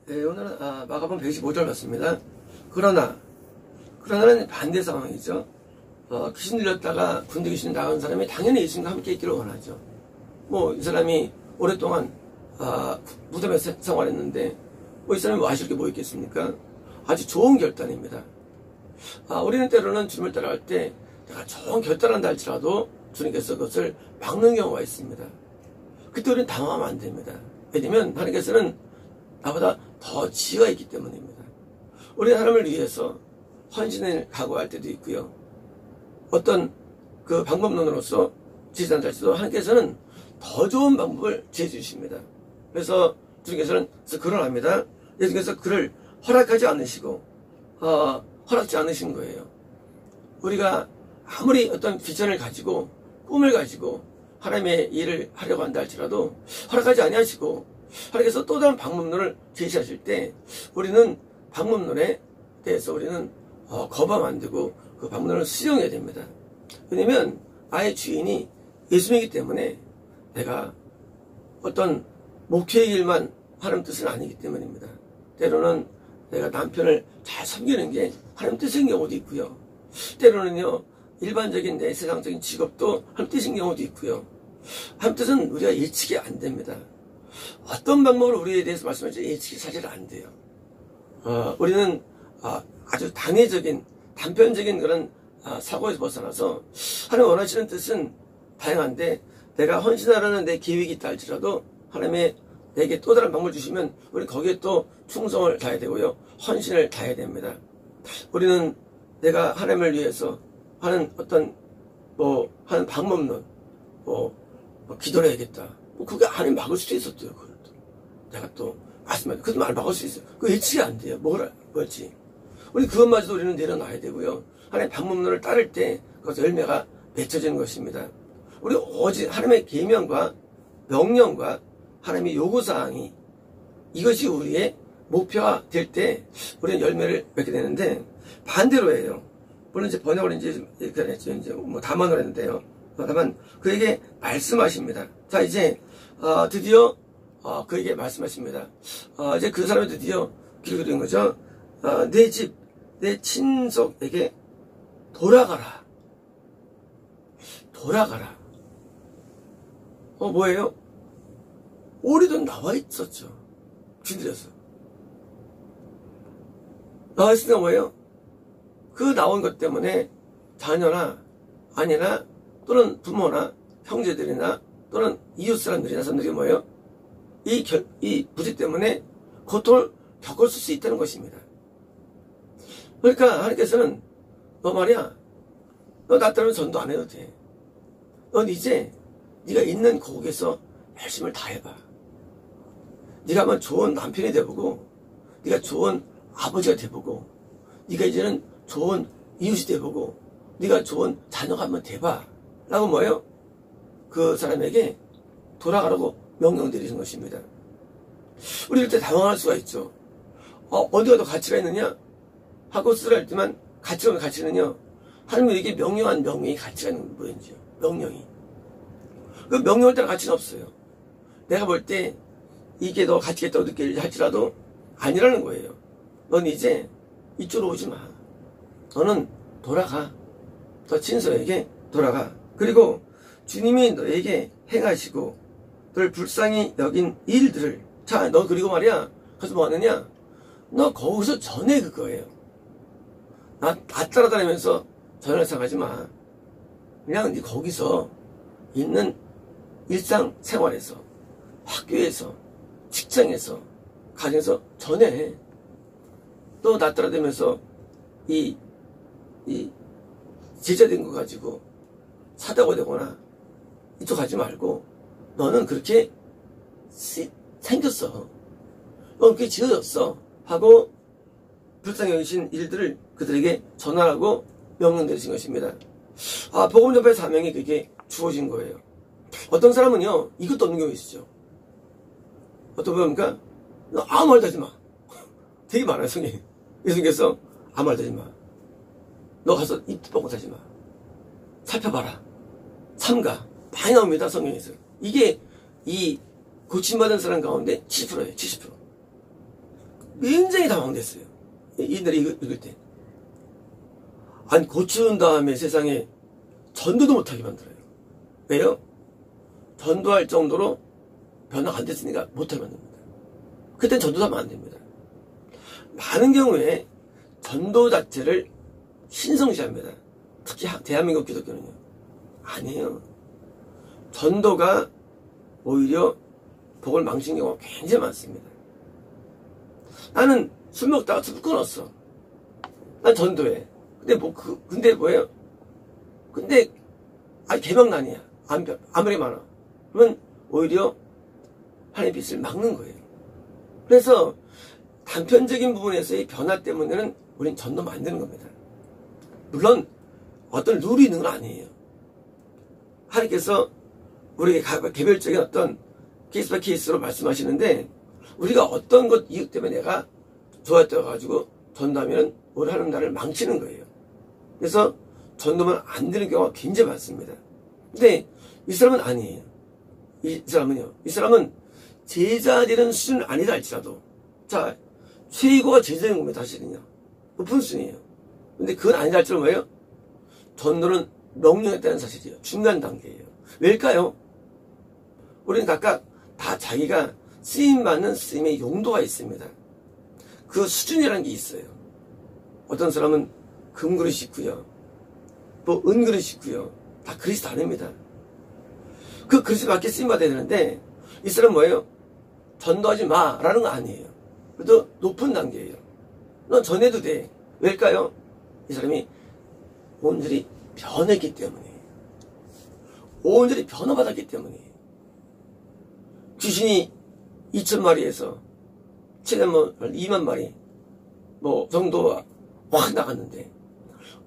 네, 오늘은 마가복음 125절 맞습니다. 그러나는 반대 상황이죠. 귀신 들렸다가 군대 귀신 나간 사람이 당연히 예수님과 함께 있기를 원하죠. 이 사람이 오랫동안 무덤에 생활했는데 이 사람이 뭐 하실 게 뭐 있겠습니까? 아주 좋은 결단입니다. 우리는 때로는 주님을 따라갈 때 내가 좋은 결단한다 할지라도 주님께서 그것을 막는 경우가 있습니다. 그때 우리는 당황하면 안 됩니다. 왜냐면 하나님께서는 나보다 더 지혜가 있기 때문입니다. 우리 하나님을 위해서 헌신을 각오할 때도 있고요. 어떤 그 방법론으로서 지지한다 할지라도 하나님께서는 더 좋은 방법을 지혜 주십니다. 그래서 주님께서는 그걸 합니다. 예수께서 그를 허락하지 않으시고 허락지 않으신 거예요. 우리가 아무리 어떤 비전을 가지고 꿈을 가지고 하나님의 일을 하려고 한다 할지라도 허락하지 아니하시고 하나님께서 또 다른 방법론을 제시하실 때 우리는 방법론에 대해서 우리는 거부하면 안 되고 그 방법론을 수용해야 됩니다. 왜냐면 나의 주인이 예수님이기 때문에 내가 어떤 목회의 일만 하나님 뜻은 아니기 때문입니다. 때로는 내가 남편을 잘 섬기는 게 하나님 뜻인 경우도 있고요. 때로는요 일반적인 내 세상적인 직업도 하나님 뜻인 경우도 있고요. 하나님 뜻은 우리가 예측이 안 됩니다. 어떤 방법으로 우리에 대해서 말씀하실지 예측이 사실 안 돼요. 우리는 아주 단회적인 단편적인 그런 사고에서 벗어나서 하나님 원하시는 뜻은 다양한데 내가 헌신하라는 내 계획이 있다 할지라도 하나님의 내게 또 다른 방법을 주시면 우리 거기에 또 충성을 다해야 되고요. 헌신을 다해야 됩니다. 우리는 내가 하나님을 위해서 하는 어떤 하는 방법론 기도를 해야겠다. 그게 하나님 막을 수도 있었대요. 그걸 또. 내가 또 말씀하죠. 그것도 말 막을 수 있어요. 그거 예측이 안 돼요. 뭘지. 우리 그것마저도 우리는 내려놔야 되고요. 하나님의 방법론을 따를 때 그것의 열매가 맺혀지는 것입니다. 우리 오직 하나님의 계명과 명령과 하나님의 요구사항이 이것이 우리의 목표가 될 때 우리는 열매를 맺게 되는데 반대로 해요. 물론 이제 번역을 이제 담안을 했는데요. 다만 그에게 말씀하십니다. 자 이제 드디어 그에게 말씀하십니다. 이제 그 사람이 드디어 길을 그린 거죠. 내 집, 내 친속에게 돌아가라. 돌아가라. 뭐예요? 오리도 나와 있었죠. 길들여서. 나와 있으니까 뭐예요? 그 나온 것 때문에 자녀나 아내나 또는 부모나 형제들이나 또는 이웃 사람들이나 사람들이 뭐예요? 이 부재 때문에 고통을 겪을 수 있다는 것입니다. 그러니까 하나님께서는 너 말이야, 너 나 따르면 전도 안 해도 돼. 넌 이제 네가 있는 곳에서 열심을 다해봐. 네가 한번 좋은 남편이 돼보고 네가 좋은 아버지가 돼보고 네가 이제는 좋은 이웃이 돼보고 네가 좋은 자녀가 한번 돼봐 라고 뭐예요? 그 사람에게 돌아가라고 명령드리는 것입니다. 우리 이럴 때 당황할 수가 있죠. 어디가 더 가치가 있느냐? 하고 쓰라 했지만 가치가 가치는요. 하나님이 이게 명령한 명령이 가치가 있는 뭐인지요. 명령이. 그 명령을 따라 가치는 없어요. 내가 볼 때 이게 더 가치가 있다고 느낄지 할지라도 아니라는 거예요. 넌 이제 이쪽으로 오지 마. 너는 돌아가. 더 친서에게 돌아가. 그리고 주님이 너에게 행하시고 너를 불쌍히 여긴 일들을 자, 너 그리고 말이야. 그래서 뭐 하느냐? 너 거기서 전해 그거예요. 나 따라다니면서 전화를 사가지 마. 그냥 네 거기서 있는 일상생활에서 학교에서 직장에서 가정에서 전해. 또 나 따라다니면서 이 제자된 거 가지고 사다가 되거나 이쪽 가지 말고 너는 그렇게 생겼어. 넌 그렇게 지어졌어. 하고 불쌍히 여기신 일들을 그들에게 전하라고 명령드리신 것입니다. 복음 전파의 사명이 그게 주어진 거예요. 어떤 사람은요 이것도 없는 경우 있으죠. 어떤 분입니까? 너 아무 말도 하지 마. 되게 많아요. 성경. 예수님께서 아무 말도 하지 마. 너 가서 입 뻗고 하지 마. 살펴봐라. 삼가. 많이 나옵니다. 성경에서. 이게 이 고침받은 사람 가운데 70%예요. 70%. 굉장히 당황됐어요. 이들이 읽을 때. 아니, 고치운 다음에 세상에 전도도 못하게 만들어요. 왜요? 전도할 정도로 변화가 안 됐으니까 못하게 만듭니다. 그땐 전도도 하면 안 됩니다. 많은 경우에 전도 자체를 신성시합니다. 특히 대한민국 기독교는요. 아니에요. 전도가 오히려 복을 망친 경우가 굉장히 많습니다. 나는 술 먹다가 술 끊었어. 난 전도해. 근데 뭐예요? 근데, 개명난이야. 아무리 많아. 그러면 오히려 하나님의 빛을 막는 거예요. 그래서 단편적인 부분에서의 변화 때문에는 우린 전도 만드는 겁니다. 물론 어떤 룰이 있는 건 아니에요. 하나님께서 우리에게 개별적인 어떤 케이스 바이 케이스로 말씀하시는데 우리가 어떤 것 이유 때문에 내가 좋았다고 가지고 전도하면 우리 하는 나를 망치는 거예요. 그래서 전도만 안 되는 경우가 굉장히 많습니다. 근데 이 사람은 아니에요. 이 사람은 제자 되는 수준은 아니다 할지라도 자 최고가 제자인 겁니다. 사실은요. 높은 수준이에요. 근데 그건 아니다 할지라도 뭐예요? 전도는 명령했다는 사실이에요. 중간 단계예요. 왜일까요? 우리는 각각 다 자기가 쓰임받는 쓰임의 용도가 있습니다. 그 수준이라는 게 있어요. 어떤 사람은 금그릇이 있고요. 뭐 은그릇이 있고요. 다 그릇이 다릅니다. 그 그릇에 맞게 쓰임받아야 되는데 이 사람은 뭐예요? 전도하지 마라는 거 아니에요. 그래도 높은 단계예요. 넌 전해도 돼. 왜일까요? 이 사람이 온전히 변했기 때문에 온전히 변화받았기 때문에 귀신이 2,000마리에서 최대 2만 마리 정도 확 나갔는데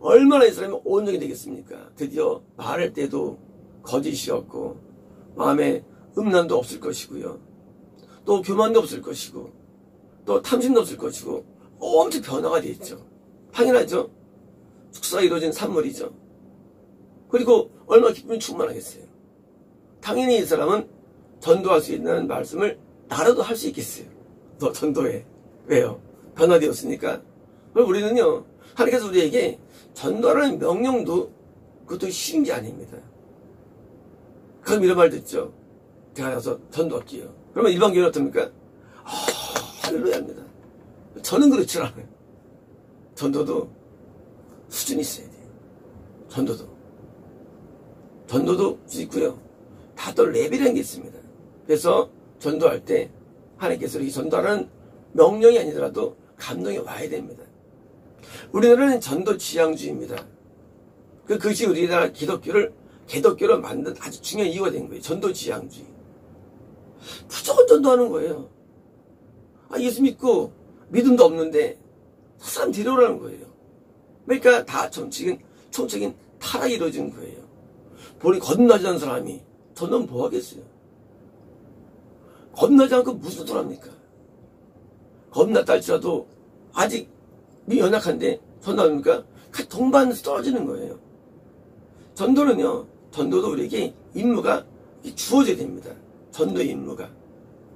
얼마나 이 사람이 온전히 되겠습니까? 드디어 말할 때도 거짓이 없고 마음에 음란도 없을 것이고요. 또 교만도 없을 것이고 또 탐심도 없을 것이고 엄청 변화가 되어 있죠. 당연하죠. 축사가 이루어진 산물이죠. 그리고 얼마나 기쁨이 충만하겠어요. 당연히 이 사람은 전도할 수 있는 말씀을 나라도 할 수 있겠어요. 너 전도해. 왜요? 변화되었으니까. 그럼 우리는요. 하나님께서 우리에게 전도하라는 명령도 그것도 쉬운 게 아닙니다. 그럼 이런 말 듣죠. 제가 나가서 전도할게요. 그러면 일반교회는 어떻습니까? 할렐루야입니다. 저는 그렇지 않아요. 전도도 수준이 있어야 돼요. 전도도 수준이 있고요. 다 또 레벨이라는 게 있습니다. 그래서 전도할 때 하나님께서 이렇게 전도하라는 명령이 아니더라도 감동이 와야 됩니다. 우리나라는 전도 지향주의입니다. 그것이 우리나라 개독교로 만든 아주 중요한 이유가 된 거예요. 전도 지향주의. 무조건 전도하는 거예요. 예수 믿고 믿음도 없는데 사람 데려오라는 거예요. 그러니까 다 총적인 타락이 이루어진 거예요. 본인이 겁나지 않은 사람이 전도는 뭐 하겠어요? 겁나지 않고 무슨 소리 합니까? 겁났다 할지라도 아직 연약한데 전도합니까? 동반해서 떨어지는 거예요. 전도도 우리에게 임무가 주어져야 됩니다. 전도의 임무가.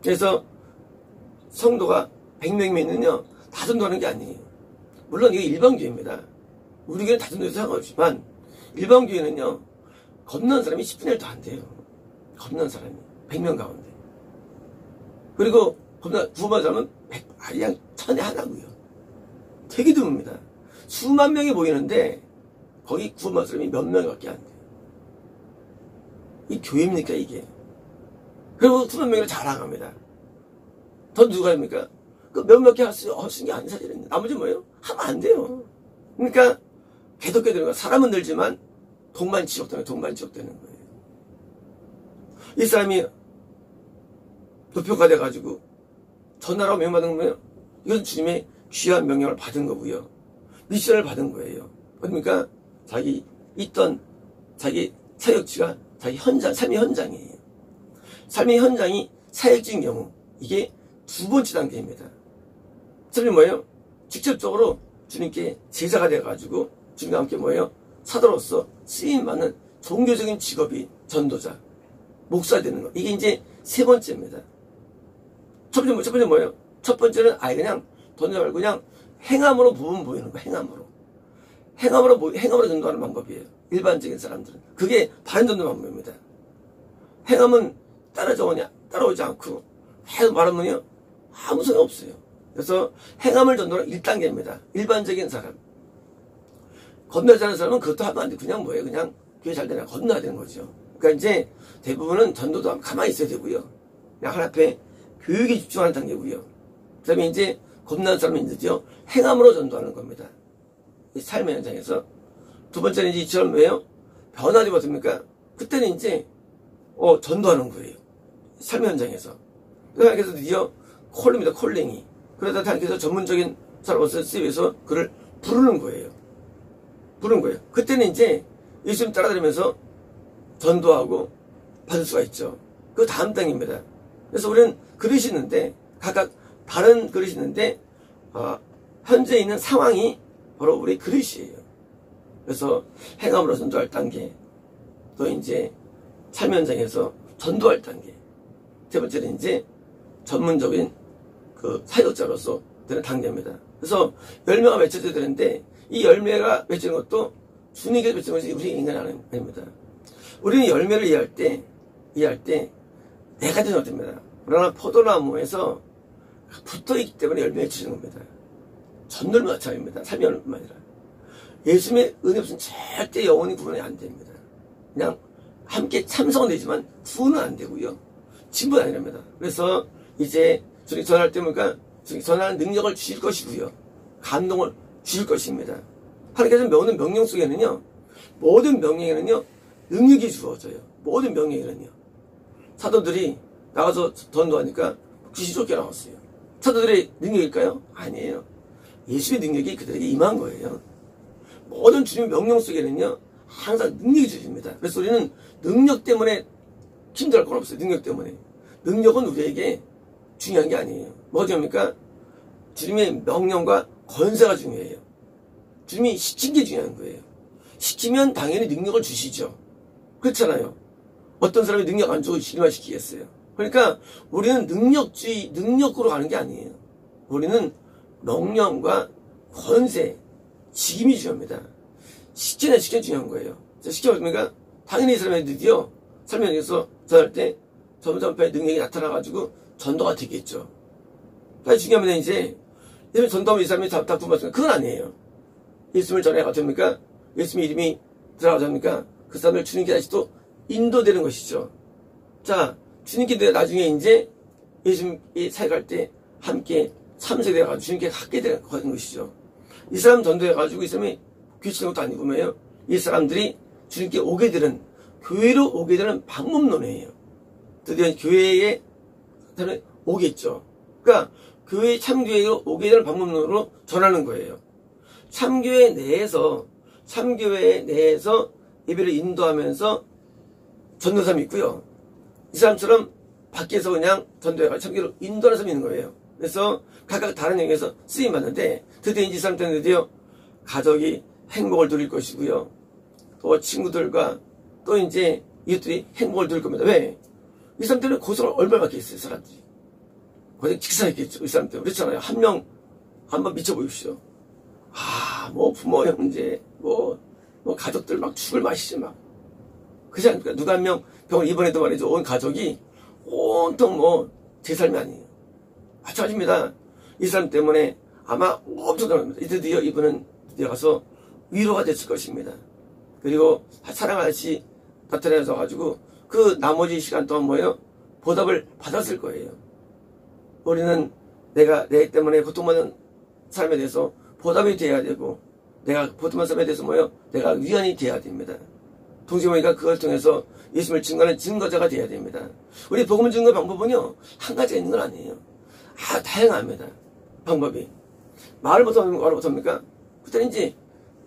그래서 성도가 100명이면요 다 전도하는 게 아니에요. 물론 이게 일반교회입니다. 우리 교회는 다 전도해도 상관없지만 일반교회는요 겁나는 사람이 10분의 1도 안 돼요. 겁나는 사람이 100명 가운데. 그리고 구원받은 사람은 그냥 1000에 하나고요. 되게 드뭅니다. 수만 명이 모이는데 거기 구원받은 사람이 몇 명밖에 안 돼요. 이 교회입니까 이게? 그리고 수만 명을 자랑합니다. 더 누가 합니까? 그 몇몇 개 할 수 있는 게 아닌 사실인데 나머지 뭐예요? 하면 안 돼요. 그러니까 개독교 되는 거 사람은 늘지만 동반 지옥되는 거예요. 이 사람이 높여가 돼가지고 전하라고 명받은 거면 이건 주님의 귀한 명령을 받은 거고요. 미션을 받은 거예요. 그러니까 자기 사역지가 자기 삶의 현장이에요. 삶의 현장이 사역지인 경우 이게 두 번째 단계입니다. 사람이 뭐예요? 직접적으로 주님께 제자가 돼가지고 주님과 함께 뭐예요? 사도로서 쓰임받는 종교적인 직업이 전도자, 목사 되는 거. 이게 이제 세 번째입니다. 첫 번째 뭐예요? 첫 번째는 그냥 던져 말고 그냥 행함으로 부분 보이는 거야. 행함으로. 행함으로 전도하는 방법이에요. 일반적인 사람들은. 그게 바른 전도 방법입니다. 행함은 따라오지 않고 계속 말하면요 아무 소용 없어요. 그래서 행함을 전도는 1단계입니다. 일반적인 사람. 건너지 않은 사람은 그것도 하면 안 돼. 그냥 뭐예요? 그냥 교회 잘 되나 건너야 되는 거죠. 그러니까 이제 대부분은 전도도 가만히 있어야 되고요. 그냥 하나 앞에 교육에 집중하는 단계고요. 그 다음에 이제 겁나는 사람은 이제요 행함으로 전도하는 겁니다. 이 삶의 현장에서. 두 번째는 이제 이처럼 왜요? 변화되면 어떻습니까? 그때는 이제 전도하는 거예요. 삶의 현장에서. 그래서 드디어 콜입니다. 콜링이. 그러다 하나님께서 전문적인 사람으로서 쓰여서 그를 부르는 거예요. 그때는 이제 예수님 따라다니면서 전도하고 받을 수가 있죠. 그 다음 단계입니다. 그래서 우리는 그릇이 있는데 각각 다른 그릇이 있는데 현재 있는 상황이 바로 우리 그릇이에요. 그래서 행함으로 전도할 단계, 또 이제 삶 현장에서 전도할 단계, 세 번째는 이제 전문적인 그 사역자로서 되는 단계입니다. 그래서 열매가 맺혀져야 되는데 이 열매가 맺히는 것도 주님께서 맺히는 것이 우리 인간이 아닙니다. 우리는 열매를 이해할 때 네 가지 정도입니다. 그러나 포도나무에서 붙어있기 때문에 열매가 맺히는 겁니다. 전도를 마찬가지입니다. 삶이 얼마나 아니라. 예수님의 은혜 없으면 절대 영원히 구원이 안 됩니다. 그냥 함께 참석은 되지만 구원은 안 되고요. 진보는 아니랍니다. 그래서 이제 주님 전할 때 보니까 주님 전하는 능력을 주실 것이고요. 감동을 주실 것입니다. 하나님께서 모든 명령 속에는요. 모든 명령에는요. 능력이 주어져요. 모든 명령에는요. 사도들이 나가서 전도하니까 귀신 쫓겨 나왔어요. 사도들의 능력일까요? 아니에요. 예수의 능력이 그들에게 임한 거예요. 모든 주님의 명령 속에는요. 항상 능력이 주십니다. 그래서 우리는 능력 때문에 힘들어할 건 없어요. 능력 때문에. 능력은 우리에게 중요한 게 아니에요. 뭐가 중요합니까? 주님의 명령과 권세가 중요해요. 주님이 시킨 게 중요한 거예요. 시키면 당연히 능력을 주시죠. 그렇잖아요. 어떤 사람이 능력 안 주고 실망시키겠어요. 그러니까 우리는 능력으로 가는 게 아니에요. 우리는 명령과 권세, 직임이 중요합니다. 시키는 중요한 거예요. 시켜봤습니까? 당연히 이 사람이 드디어 설명에서 전할 때 전파의 능력이 나타나가지고 전도가 되겠죠. 그러니까 중요합니다. 이제 예수님 전도하면 이 사람이 다 구원받습니까? 그건 아니에요. 예수님을 전해가 됩니까? 예수님의 이름이 들어가자 합니까? 그 사람을 주님께 다시 또 인도되는 것이죠. 자, 주님께 나중에 이제 예수님이 사역할 때 함께 참석되어가지고 주님께 갖게 되는 것이죠. 이 사람 전도해가지고 이 사람이 귀신는 것도 아니고 뭐예요? 이 사람들이 주님께 오게 되는, 교회로 오게 되는 방법론이에요. 드디어 교회에 오겠죠. 그러니까 참교회로 오게 되는 방법론으로 전하는 거예요. 참교회 내에서 예배를 인도하면서 전도하는 사람이 있고요. 이 사람처럼 밖에서 그냥 전도해가 참교회로 인도하는 사람이 있는 거예요. 그래서 각각 다른 영역에서 쓰임받는데 드디어 이 사람들은 드디어 가족이 행복을 누릴 것이고요. 또 친구들과 또 이제 이웃들이 행복을 누릴 겁니다. 왜? 이 사람들은 고생을 얼마나 받겠어요, 사람들이. 고생 직사했겠죠, 이 사람들. 그렇잖아요. 한 명, 한번 미쳐보십시오. 뭐 부모, 형제, 뭐 가족들 막 죽을 맛이지 막. 그렇지 않습니까? 누가 한 명 병원 입원해도 말이죠. 온 가족이 온통 제 삶이 아니에요. 마찬가지입니다. 이 사람 때문에 아마 엄청 놀랍니다. 드디어 이분은 드디어 가서 위로가 됐을 것입니다. 그리고 사랑하듯이 나타나서 가지고 그 나머지 시간 동안 뭐예요? 보답을 받았을 거예요. 우리는 내 때문에 고통받는 사람에 대해서 보답이 돼야 되고, 내가 보통한 사람에 대해서 뭐예요? 내가 위안이 돼야 됩니다. 동시에 보니까 그걸 통해서 예수님을 증거하는 증거자가 돼야 됩니다. 우리 복음 증거 방법은요, 한 가지가 있는 건 아니에요. 다양합니다. 방법이. 말을 못합니까? 그때는 이제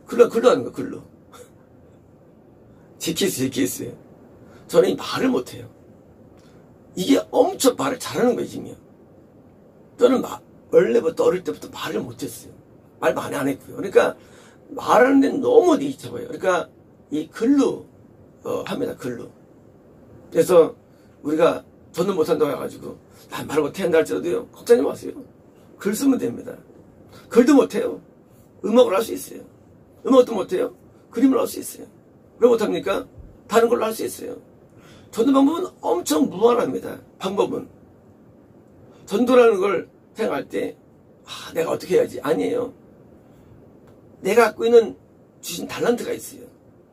글로 하는 거예요, 글로. 제 케이스예요. 저는 말을 못해요. 이게 엄청 말을 잘하는 거예요, 지금요. 저는 원래부터 어릴 때부터 말을 못했어요. 말 많이 안 했고요. 그러니까 말하는 데는 너무 니쳐봐요. 그러니까 이 글로 합니다. 글로. 그래서 우리가 저는 못한다고 해가지고 난 말 못한다 할지라도요. 걱정하지 마세요. 글 쓰면 됩니다. 글도 못해요. 음악을 할 수 있어요. 음악도 못해요. 그림을 할 수 있어요. 왜 못합니까? 다른 걸로 할 수 있어요. 전도 방법은 엄청 무한합니다. 방법은. 전도라는 걸 생각할 때 내가 어떻게 해야지? 아니에요. 내가 갖고 있는 주신 달란트가 있어요.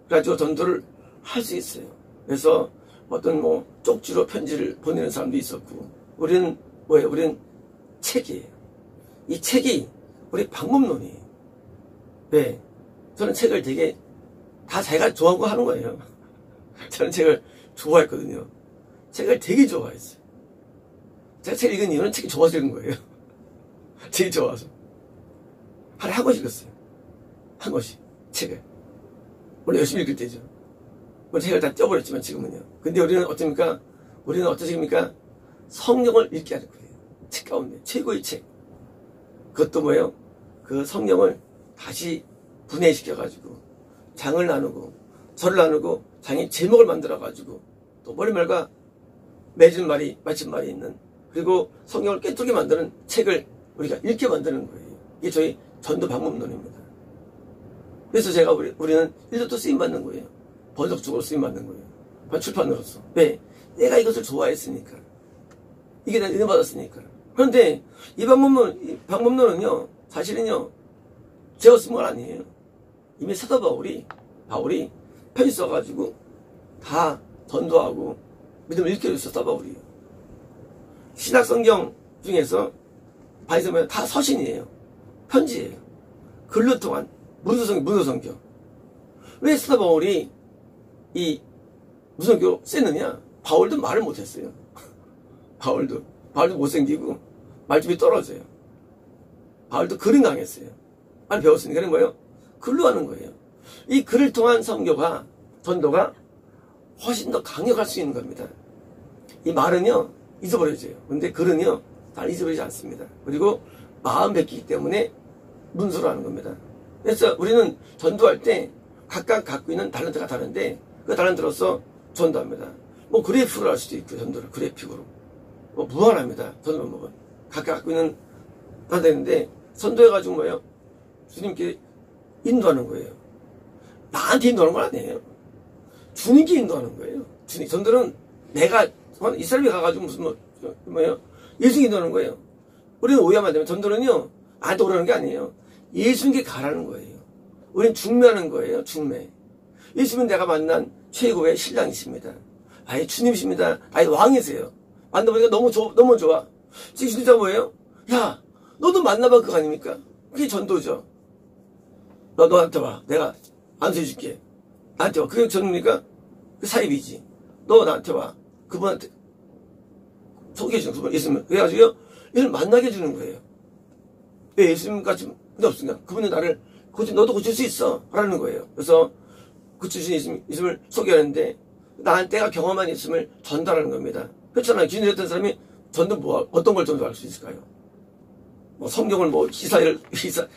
그래가지고 전도를 할 수 있어요. 그래서 어떤 쪽지로 편지를 보내는 사람도 있었고, 우리는 뭐예요? 우리는 책이에요. 이 책이 우리 방법론이에요. 네. 저는 책을 되게 다 자기가 좋아하고 하는 거예요. 저는 책을 좋아했거든요. 책을 되게 좋아했어요. 제가 책 읽은 이유는 책이 좋아서 읽은 거예요. 책이 좋아서. 하루에 한 권씩 읽었어요. 한 권씩. 책을. 원래 열심히 읽을 때죠. 뭐 책을 다 떼어버렸지만 지금은요. 근데 우리는 어떻습니까? 우리는 어떠십니까? 성경을 읽게 하는 거예요. 책 가운데. 최고의 책. 그것도 뭐예요? 그 성경을 다시 분해시켜가지고 장을 나누고 절을 나누고 장의 제목을 만들어가지고 또 머리말과 맺은 말이 마침말이 있는, 그리고 성경을 꿰뚫게 만드는 책을 우리가 읽게 만드는 거예요. 이게 저희 전도 방법론입니다. 그래서 제가 우리는 일도또 쓰임받는 거예요. 번역적으로 쓰임받는 거예요. 출판으로서. 왜? 내가 이것을 좋아했으니까. 이게 내가 은혜 받았으니까. 그런데 이 방법론은요, 사실은요, 제가 쓴 건 아니에요. 이미 사도 바울이 편지 써가지고 다 전도하고 믿음을 일깨워줬어, 사도 바울이. 신약 성경 중에서 바이서면 다 서신이에요. 편지예요. 글로 통한 문서성경. 왜 사도 바울이 이 문서성경 썼느냐? 바울도 말을 못했어요. 바울도 못생기고 말집이 떨어져요. 바울도 글은 강했어요. 말 배웠으니까. 그런 거예요. 글로 하는 거예요. 이 글을 통한 선교가, 전도가 훨씬 더 강력할 수 있는 겁니다. 이 말은요, 잊어버려져요. 근데 글은요, 잘 잊어버리지 않습니다. 그리고 마음 뱉기 때문에 문서로 하는 겁니다. 그래서 우리는 전도할 때 각각 갖고 있는 달란트가 다른데, 그 달란트로서 전도합니다. 그래프로 할 수도 있고요, 전도를. 그래픽으로. 무한합니다. 전도 방법은. 각각 갖고 있는 달란트인데, 전도해가지고 뭐예요? 주님께 인도하는 거예요. 나한테 인도하는 건 아니에요. 주님께 인도하는 거예요. 주님. 전도는 내가, 이 사람이 가가지고 무슨 예수님께 인도하는 거예요. 우리는 오해하면 안 되면 전도는요, 나한테 오라는 게 아니에요. 예수님께 가라는 거예요. 우리는 중매하는 거예요. 중매. 예수님은 내가 만난 최고의 신랑이십니다. 아예 주님이십니다. 아예 왕이세요. 만나보니까 너무 좋아. 지금 진짜 뭐예요? 야, 너도 만나봐. 그거 아닙니까? 그게 전도죠. 너한테 와. 내가 안수해줄게. 나한테 와. 그게 전도입니까? 그 사입이지. 너 나한테 와. 그분한테 소개해주는 그분 예수님. 그래가지고요, 얘를 만나게 해주는 거예요. 왜 예수님같이 없으니까? 그분이 나를 너도 고칠 수 있어. 라는 거예요. 그래서 고치신 예수님을 소개하는데, 내가 경험한 예수님을 전달하는 겁니다. 그렇잖아요. 기준이었던 사람이 어떤 걸 전도할 수 있을까요? 성경을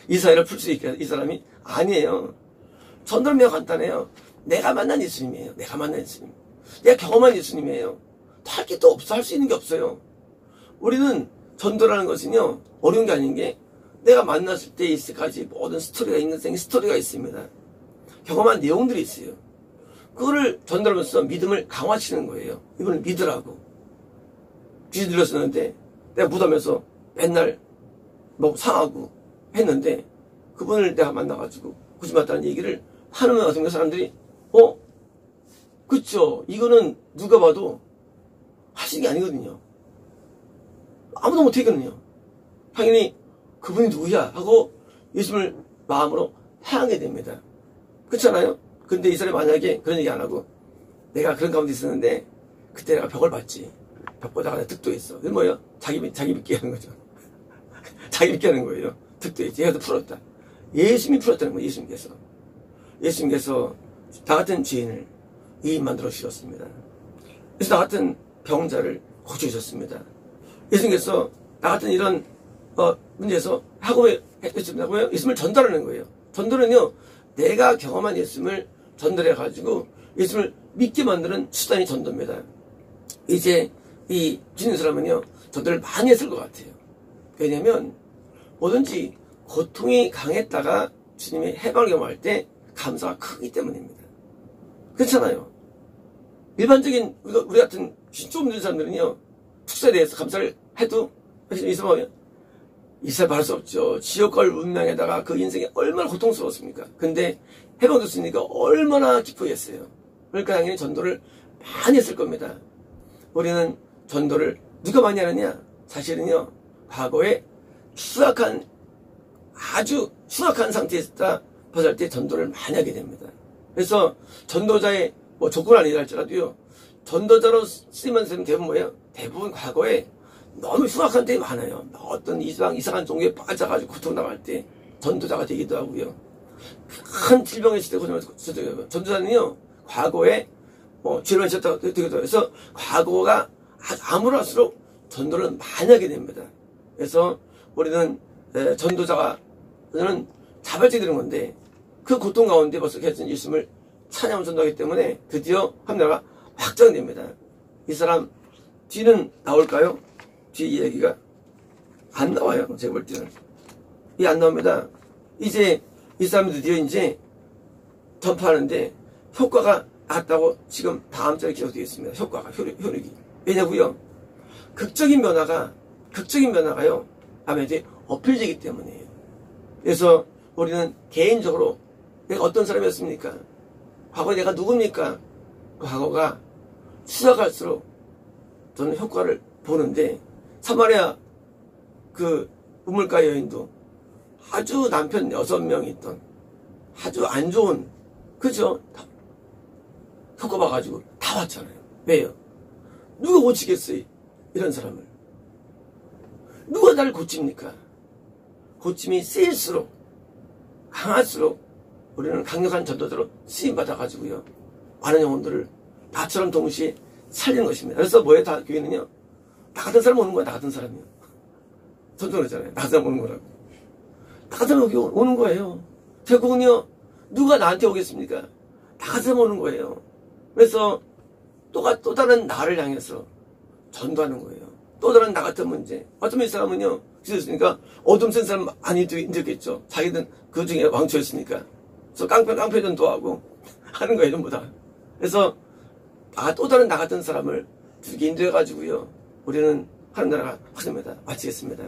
이사야를 풀 수 있게 이 사람이 아니에요. 전도는 매우 간단해요. 내가 만난 예수님이에요. 내가 만난 예수님. 내가 경험한 예수님이에요. 할 게 또 없어. 할 수 있는 게 없어요. 우리는 전도라는 것은요, 어려운 게 아닌 게, 내가 만났을 때 있을까지 모든 스토리가, 인생의 스토리가 있습니다. 경험한 내용들이 있어요. 그거를 전달하면서 믿음을 강화시키는 거예요. 이분을 믿으라고. 귀신 들렸었는데, 내가 무덤에서 맨날 상하고 했는데, 그분을 내가 만나가지고 구심받다는 얘기를 하는 어떤 사람들이, 그쵸. 이거는 누가 봐도 하시는 게 아니거든요. 아무도 못하거든요. 당연히 그분이 누구야 하고 예수님을 마음으로 향하게 됩니다. 그렇잖아요? 근데 이 사람이 만약에 그런 얘기 안 하고, 내가 그런 가운데 있었는데 그때 내가 벽을 봤지. 벽보다가 내가 득도 있어. 그게 뭐예요? 자기 믿게 하는 거죠. 자기 믿게 하는 거예요. 득도 있지. 얘가 더 풀었다. 예수님이 풀었다는 거예요. 예수님께서 나 같은 죄인을 이인 만들어 주셨습니다. 그래서 나 같은 병자를 고쳐주셨습니다. 예수님께서 나 같은 이런 문제에서 학업에 했습니다. 예수님을 전달하는 거예요. 전도는요, 내가 경험한 예수님을 전달해가지고 예수님을 믿게 만드는 수단이 전도입니다. 이제 이 주는 사람은요, 전도를 많이 했을 것 같아요. 왜냐면 뭐든지 고통이 강했다가 주님이 해방을 경험할 때 감사가 크기 때문입니다. 그렇잖아요. 일반적인 우리 같은 귀신 좀 있는 사람들은요, 축사에 대해서 감사를 해도 이사를 바랄 수 없죠. 지옥과의 운명에다가 그 인생이 얼마나 고통스러웠습니까? 근데 해방됐으니까 얼마나 기쁘겠어요. 그러니까 당연히 전도를 많이 했을 겁니다. 우리는 전도를 누가 많이 하느냐? 사실은요, 과거에 아주 추악한 상태에 있다 벗을 때 전도를 많이 하게 됩니다. 그래서 전도자의 조건 아니라 할지라도요, 전도자로 쓰이면 대부분 뭐예요? 대부분 과거에 너무 흉악한 데가 많아요. 어떤 이상한 종교에 빠져가지고 고통당할 때 전도자가 되기도 하고요. 큰 질병에 있을 때 고통을 전도자는요, 과거에 죄를 지었다가 되기도 해요. 그래서 과거가 아무럴수록 전도를 많이 하게 됩니다. 그래서 우리는 전도자가 저는 자발적이 되는 건데, 그 고통 가운데 벌써 예수님을 찬양하며 전도하기 때문에 드디어 합리화가 확정됩니다. 이 사람 뒤는 나올까요? 뒤 이야기가 안 나와요. 제가 볼 때는 이 안 나옵니다. 이제 이 사람이 드디어 이제 전파하는데 효과가 났다고 지금 다음 절에 기록되어 있습니다. 효과가 효력이. 왜냐고요? 극적인 변화가요, 아마 이제 어필되기 때문이에요. 그래서 우리는 개인적으로 내가 어떤 사람이었습니까? 과거에 내가 누굽니까? 과거가 추락할수록 저는 효과를 보는데, 사마리아 그 우물가 여인도 아주 남편 6명이 있던 아주 안 좋은, 그죠? 효과 봐가지고 다 왔잖아요. 왜요? 누가 고치겠어요? 이런 사람을. 누가 나를 고칩니까? 고침이 세일수록, 강할수록 우리는 강력한 전도자로 쓰임받아가지고요, 많은 영혼들을 나처럼 동시에 살리는 것입니다. 그래서 뭐예요? 다 교회는요, 나 같은 사람 오는 거야. 나 같은 사람이요. 전도를 했잖아요. 나 같은 사람 오는 거라고. 나 같은 사람 여기 오는 거예요. 결국은요, 누가 나한테 오겠습니까? 나 같은 사람 오는 거예요. 그래서 또 다른 나를 향해서 전도하는 거예요. 또 다른 나 같은 문제. 어쩌면 이 사람은요, 지었으니까 어둠 센 사람 많이 힘들겠죠. 자기는 그 중에 왕초였으니까. 그래서 깡패 전도하고 하는 거예요, 전부 다. 그래서 또 다른 나 같은 사람을 주기 힘들어가지고요, 우리는 하는 나라가 확정입니다. 마치겠습니다.